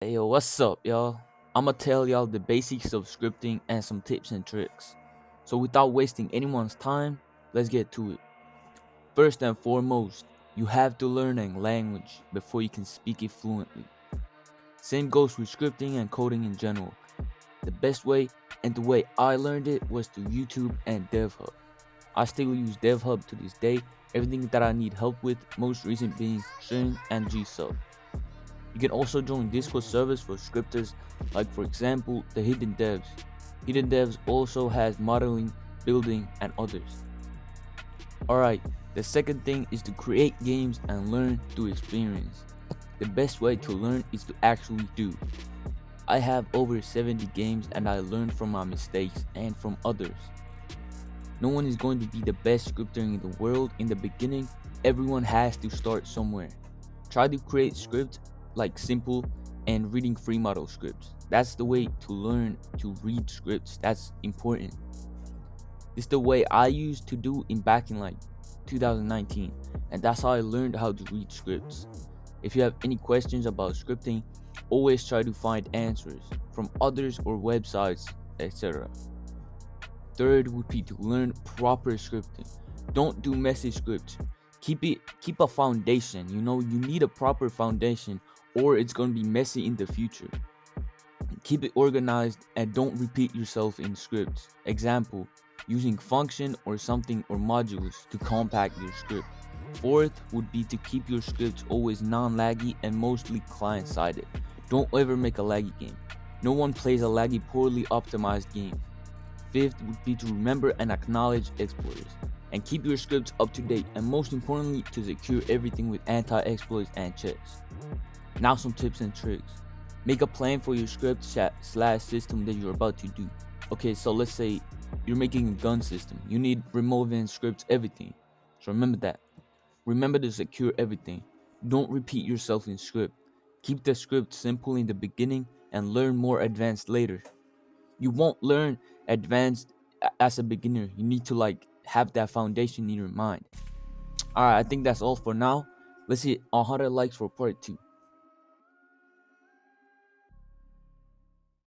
Hey yo, what's up, y'all? I'ma tell y'all the basics of scripting and some tips and tricks. So, without wasting anyone's time, let's get to it. First and foremost, you have to learn a language before you can speak it fluently. Same goes with scripting and coding in general. The best way and the way I learned it was through YouTube and devhub. I still use devhub to this day, everything that I need help with, most recent being string and gsub. You can also join Discord servers for scripters, like for example, the Hidden Devs. Hidden Devs also has modeling, building, and others. Alright, the second thing is to create games and learn through experience. The best way to learn is to actually do. I have over 70 games and I learned from my mistakes and from others. No one is going to be the best scripter in the world in the beginning. Everyone has to start somewhere. Try to create scripts like simple and reading free model scripts. That's the way to learn to read scripts. That's important. It's the way I used to do in back in like 2019, and that's how I learned how to read scripts. If you have any questions about scripting, always try to find answers from others or websites, etc. Third would be to learn proper scripting. Don't do messy scripts. Keep a foundation. You need a proper foundation or it's going to be messy in the future. Keep it organized and don't repeat yourself in scripts. Example, using function or something or modules to compact your script. Fourth would be to keep your scripts always non-laggy and mostly client-sided. Don't ever make a laggy game. No one plays a laggy, poorly optimized game. Fifth would be to remember and acknowledge exploits and keep your scripts up to date, and most importantly to secure everything with anti-exploits and checks. Now some tips and tricks. Make a plan for your script slash system that you're about to do. Okay, so let's say you're making a gun system. You need remote event scripts, everything. So remember that. Remember to secure everything. Don't repeat yourself in script. Keep the script simple in the beginning and learn more advanced later. You won't learn advanced as a beginner. You need to like have that foundation in your mind. All right, I think that's all for now. Let's hit 100 likes for part 2.